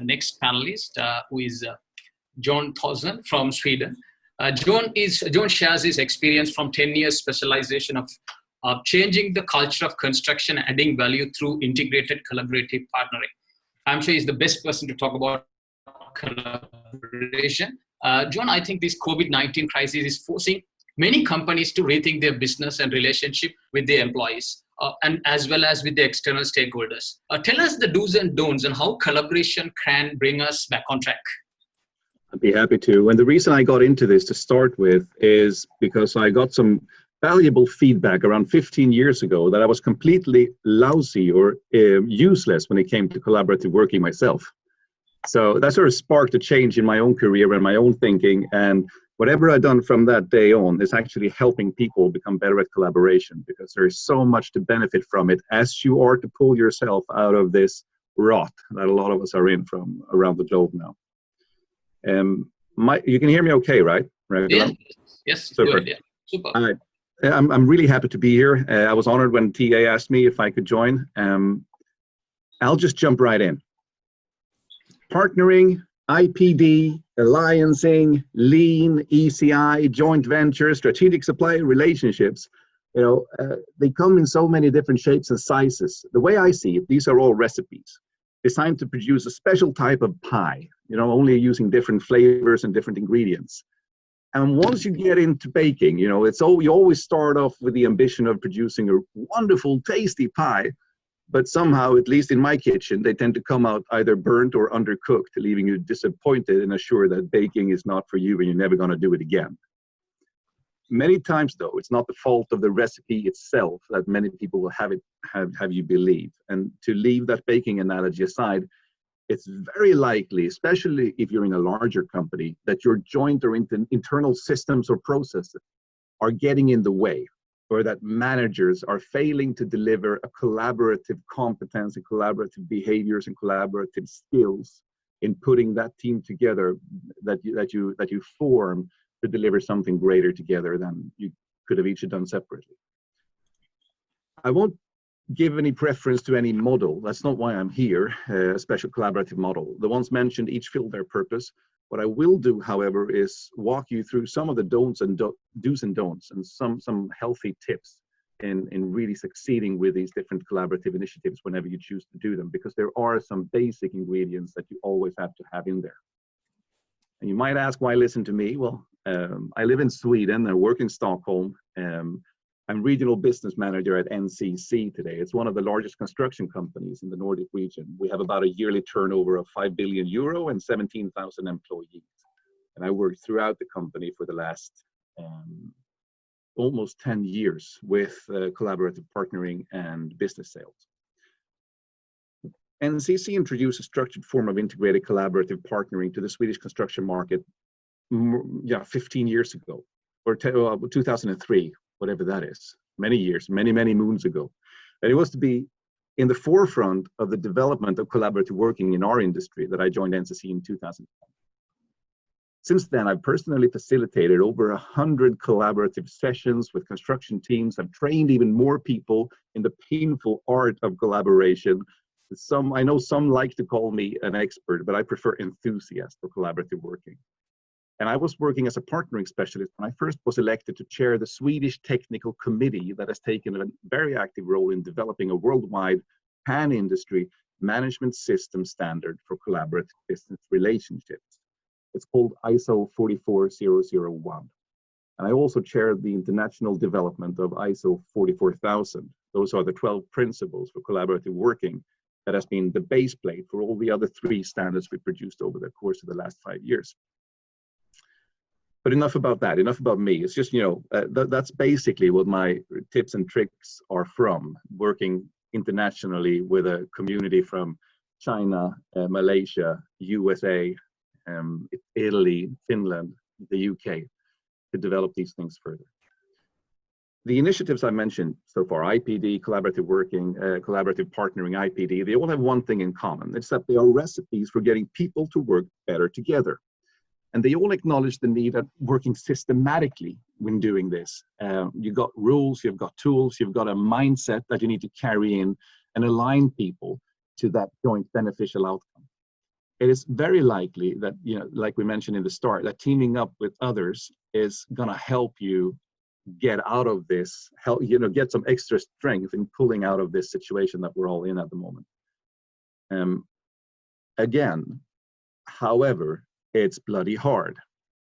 next panelist, who is John Thousand from Sweden. John shares his experience from 10 years specialization of changing the culture of construction, adding value through integrated collaborative partnering. I'm sure he's the best person to talk about collaboration. John, I think this COVID-19 crisis is forcing many companies to rethink their business and relationship with their employees, and as well as with the external stakeholders. Tell us the do's and don'ts and how collaboration can bring us back on track. I'd be happy to. And the reason I got into this to start with is because I got some valuable feedback around 15 years ago that I was completely lousy or useless when it came to collaborative working myself. So that sort of sparked a change in my own career and my own thinking. And whatever I've done from that day on is actually helping people become better at collaboration, because there is so much to benefit from it as you are to pull yourself out of this rot that a lot of us are in from around the globe now. You can hear me okay, right? Yes. Super. Good, yeah. Super. I'm really happy to be here. I was honored when TA asked me if I could join. I'll just jump right in. Partnering, IPD, alliancing, lean, ECI, joint venture, strategic supply relationships, they come in so many different shapes and sizes. The way I see it, these are all recipes designed to produce a special type of pie, only using different flavors and different ingredients. And once you get into baking, you always start off with the ambition of producing a wonderful, tasty pie, but somehow, at least in my kitchen, they tend to come out either burnt or undercooked, leaving you disappointed and assured that baking is not for you and you're never going to do it again. Many times, though, it's not the fault of the recipe itself that many people will have you believe. And to leave that baking analogy aside, it's very likely, especially if you're in a larger company, that your joint or internal systems or processes are getting in the way, or that managers are failing to deliver a collaborative competence and collaborative behaviors and collaborative skills in putting that team together that you form to deliver something greater together than you could have each done separately. I won't give any preference to any model. That's not why I'm here, a special collaborative model. The ones mentioned each fill their purpose. What I will do, however, is walk you through some of the do's and don'ts and some healthy tips in really succeeding with these different collaborative initiatives whenever you choose to do them, because there are some basic ingredients that you always have to have in there. And you might ask, why listen to me? Well, I live in Sweden, I work in Stockholm. I'm regional business manager at NCC today. It's one of the largest construction companies in the Nordic region. We have about a yearly turnover of 5 billion euro and 17,000 employees. And I worked throughout the company for the last almost 10 years with collaborative partnering and business sales. NCC introduced a structured form of integrated collaborative partnering to the Swedish construction market 15 years ago, or 2003, whatever that is, many years, many moons ago. And it was to be in the forefront of the development of collaborative working in our industry that I joined NCC in 2010. Since then, I've personally facilitated over 100 collaborative sessions with construction teams. I've trained even more people in the painful art of collaboration. I know some like to call me an expert, but I prefer enthusiast for collaborative working. And I was working as a partnering specialist when I first was elected to chair the Swedish technical committee that has taken a very active role in developing a worldwide pan-industry management system standard for collaborative business relationships. It's called ISO 44001. And I also chaired the international development of ISO 44000. Those are the 12 principles for collaborative working that has been the base plate for all the other 3 standards we produced over the course of the last 5 years. But enough about that, enough about me. It's just, that's basically what my tips and tricks are from, working internationally with a community from China, Malaysia, USA, Italy, Finland, the UK, to develop these things further. The initiatives I mentioned so far, IPD, collaborative working, collaborative partnering, IPD, they all have one thing in common. It's that they are recipes for getting people to work better together. And they all acknowledge the need of working systematically when doing this. You've got rules, you've got tools, you've got a mindset that you need to carry in and align people to that joint beneficial outcome. it is very likely that, like we mentioned in the start, that teaming up with others is going to help you get out of this, get some extra strength in pulling out of this situation that we're all in at the moment. Again, however, it's bloody hard.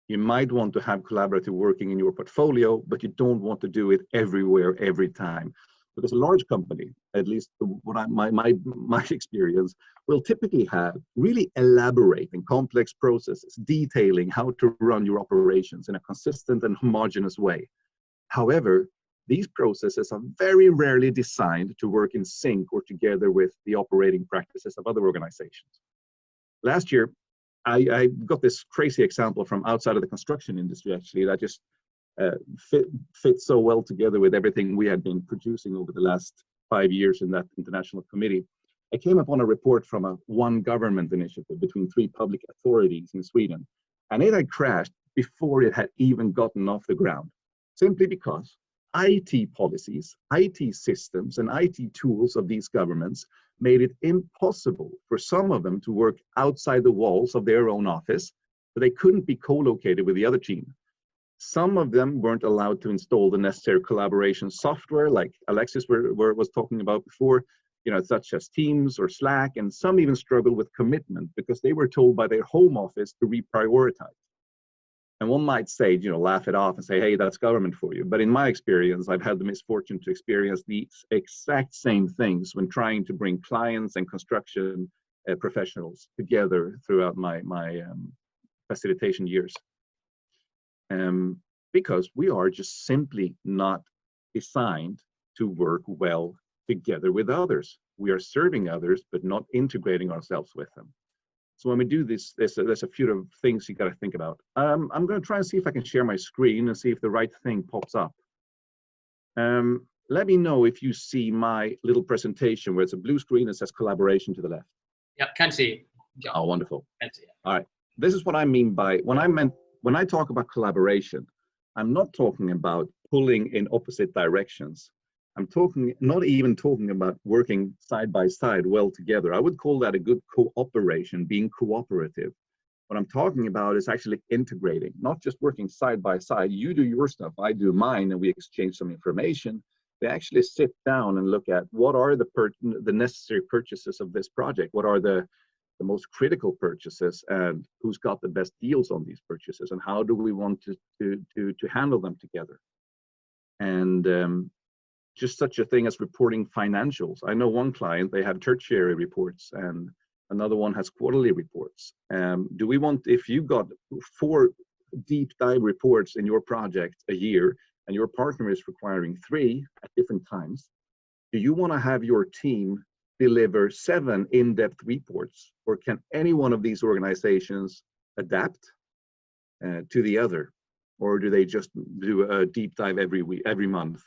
You might want to have collaborative working in your portfolio, but you don't want to do it everywhere, every time. Because a large company, at least my experience, will typically have really elaborate and complex processes detailing how to run your operations in a consistent and homogeneous way. However, these processes are very rarely designed to work in sync or together with the operating practices of other organizations. Last year, I got this crazy example from outside of the construction industry, actually, that just fit so well together with everything we had been producing over the last 5 years in that international committee. I came upon a report from a one government initiative between 3 public authorities in Sweden, and it had crashed before it had even gotten off the ground, simply because IT policies, IT systems, and IT tools of these governments made it impossible for some of them to work outside the walls of their own office, but they couldn't be co-located with the other team. Some of them weren't allowed to install the necessary collaboration software, like Alexis was talking about before, such as Teams or Slack, and some even struggled with commitment because they were told by their home office to reprioritize. And one might say, laugh it off and say, hey, that's government for you. But in my experience, I've had the misfortune to experience the exact same things when trying to bring clients and construction professionals together throughout my facilitation years. Because we are just simply not designed to work well together with others. We are serving others, but not integrating ourselves with them. So when we do this, there's a few things you got to think about. I'm going to try and see if I can share my screen and see if the right thing pops up. Let me know if you see my little presentation where it's a blue screen that says collaboration to the left. Yeah, can see. Yeah. Oh, wonderful. Can see. All right. This is what I mean by when I talk about collaboration, I'm not talking about pulling in opposite directions. I'm not even talking about working side by side well together. I would call that a good cooperation, being cooperative. What I'm talking about is actually integrating, not just working side by side. You do your stuff, I do mine, and we exchange some information. We actually sit down and look at what are the necessary purchases of this project. What are the most critical purchases, and who's got the best deals on these purchases, and how do we want to handle them together. And just such a thing as reporting financials. I know one client, they have tertiary reports, and another one has quarterly reports. Do we want, if you got 4 deep dive reports in your project a year, and your partner is requiring 3 at different times, do you want to have your team deliver 7 in-depth reports, or can any one of these organizations adapt to the other, or do they just do a deep dive every week, every month?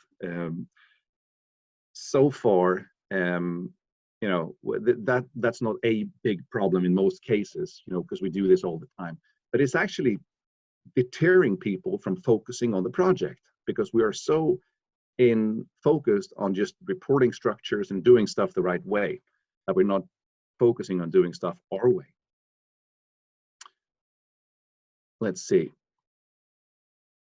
So far, that's not a big problem in most cases, because we do this all the time. But it's actually deterring people from focusing on the project, because we are so focused on just reporting structures and doing stuff the right way that we're not focusing on doing stuff our way. Let's see.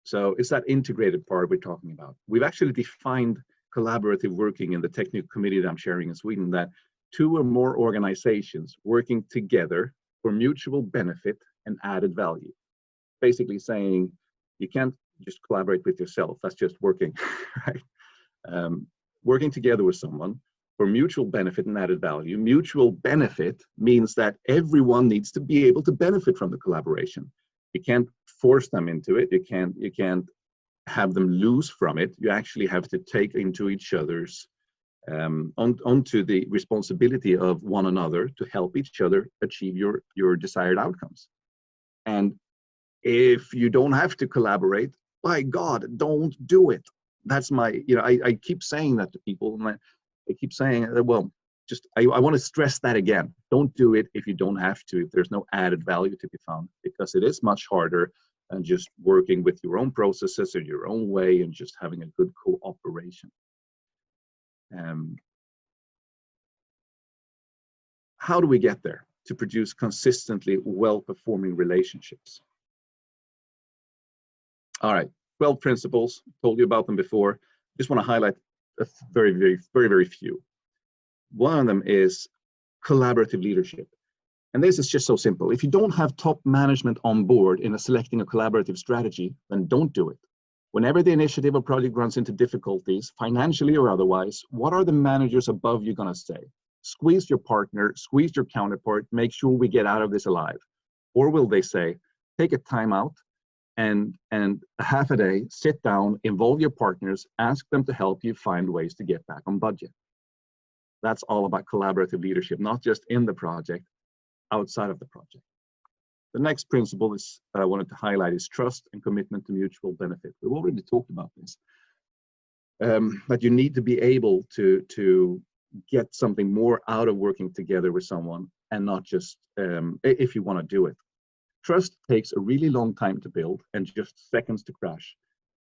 So it's that integrated part we're talking about. We've actually defined collaborative working in the technical committee that I'm sharing in Sweden, that 2 or more organizations working together for mutual benefit and added value. Basically saying you can't just collaborate with yourself, that's just working, right? Working together with someone for mutual benefit and added value. Mutual benefit means that everyone needs to be able to benefit from the collaboration. You can't force them into it. You can't have them lose from it. You actually have to take into each other's onto the responsibility of one another to help each other achieve your desired outcomes. And if you don't have to collaborate, by God, don't do it. That's my, I keep saying that to people, and I keep saying, well, I want to stress that again. Don't do it if you don't have to, if there's no added value to be found, because it is much harder than just working with your own processes in your own way and just having a good cooperation. How do we get there? to produce consistently well-performing relationships. All right, 12 principles, told you about them before. Just want to highlight a very few. One of them is collaborative leadership. And this is just so simple. If you don't have top management on board in selecting a collaborative strategy, then don't do it. Whenever the initiative or project runs into difficulties, financially or otherwise, what are the managers above you going to say? Squeeze your partner, squeeze your counterpart, make sure we get out of this alive. Or will they say, take a time out and a half a day, sit down, involve your partners, ask them to help you find ways to get back on budget. That's all about collaborative leadership, not just in the project, outside of the project. The next principle is I wanted to highlight is trust and commitment to mutual benefit. We've already talked about this, but you need to be able to get something more out of working together with someone, and not just if you want to do it. Trust takes a really long time to build and just seconds to crash.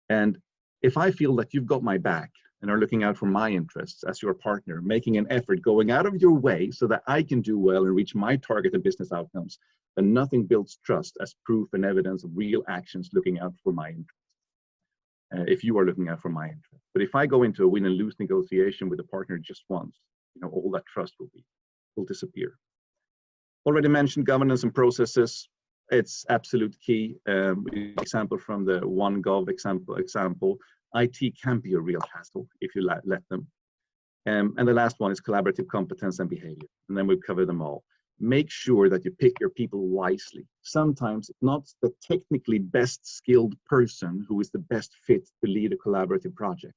And if I feel that you've got my back and are looking out for my interests as your partner, making an effort, going out of your way so that I can do well and reach my targeted business outcomes, then nothing builds trust as proof and evidence of real actions looking out for my interests. If you are looking out for my interests. But if I go into a win and lose negotiation with a partner just once, all that trust will disappear. Already mentioned governance and processes. It's absolute key. Example from the OneGov example, IT can be a real hassle if you let them. And the last one is collaborative competence and behavior. And then we've covered them all. Make sure that you pick your people wisely. Sometimes it's not the technically best skilled person who is the best fit to lead a collaborative project.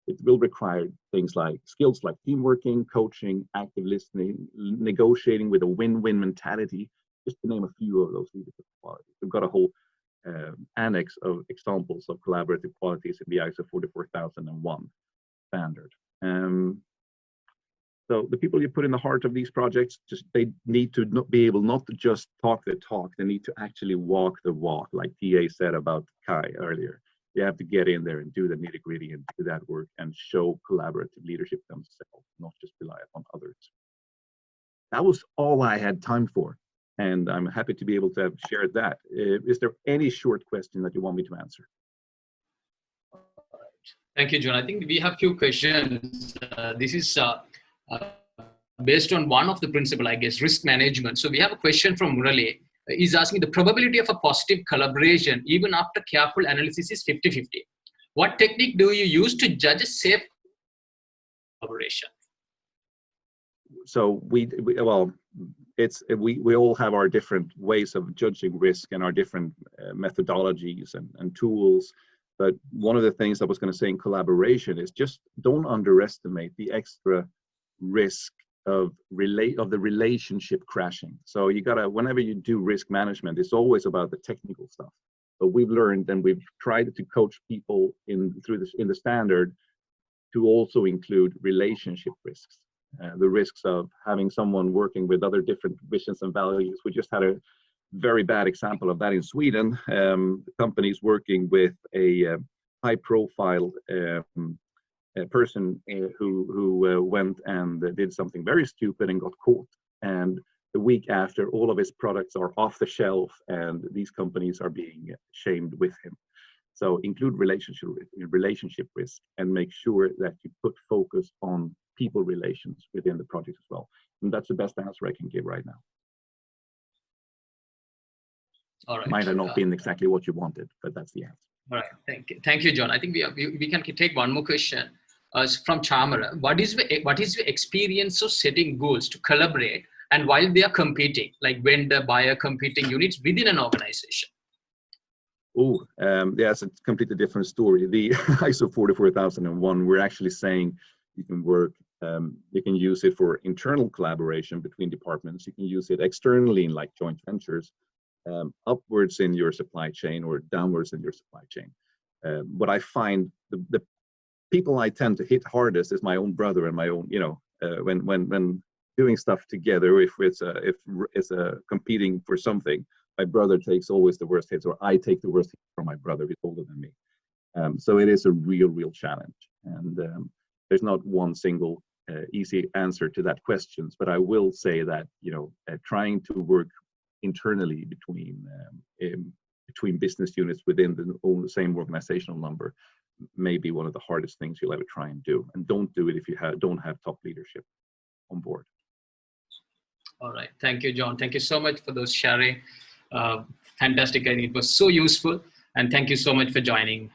It will require things like skills like teamworking, coaching, active listening, negotiating with a win-win mentality, just to name a few of those leadership qualities. We've got a whole annex of examples of collaborative qualities in the ISO 44001 standard. So the people you put in the heart of these projects, they need to be able not to just talk the talk, they need to actually walk the walk, like TA said about Kai earlier. You have to get in there and do the nitty-gritty and do that work and show collaborative leadership themselves, not just rely upon others. That was all I had time for, and I'm happy to be able to have shared that. Is there any short question that you want me to answer? Thank you, John. I think we have few questions. This is based on one of the principle, I guess, risk management. So we have a question from Murali. He's asking the probability of a positive collaboration, even after careful analysis, is 50-50. What technique do you use to judge a safe collaboration? So we all have our different ways of judging risk and our different methodologies and tools. But one of the things I was going to say in collaboration is just don't underestimate the extra risk of the relationship crashing. So you gotta, whenever you do risk management, it's always about the technical stuff. But we've learned and we've tried to coach people in the standard to also include relationship risks. The risks of having someone working with other different visions and values. We just had a very bad example of that in Sweden. Companies working with a high-profile a person who went and did something very stupid and got caught. And the week after, all of his products are off the shelf, and these companies are being shamed with him. So include relationship risk and make sure that you put focus on people relations within the project as well. And that's the best answer I can give right now. All right. Might have not been exactly what you wanted, but that's the answer. All right, thank you, John. I think we can take one more question from Chamara. What is your experience of setting goals to collaborate and while they are competing, like vendor, buyer, competing units within an organization? Oh, yeah, it's a completely different story. The ISO 44001, we're actually saying you can work, you can use it for internal collaboration between departments. You can use it externally in like joint ventures. Upwards in your supply chain or downwards in your supply chain. What I find the people I tend to hit hardest is my own brother and my own, when doing stuff together. If it's competing for something, my brother takes always the worst hits, or I take the worst hits from my brother who's older than me. So it is a real challenge, and there's not one single easy answer to that questions, but I will say that, you know, trying to work internally between business units within the same organizational number may be one of the hardest things you'll ever try and do. And don't do it if you don't have top leadership on board. All right. Thank you, John. Thank you so much for those sharing. Fantastic. And it was so useful. And thank you so much for joining.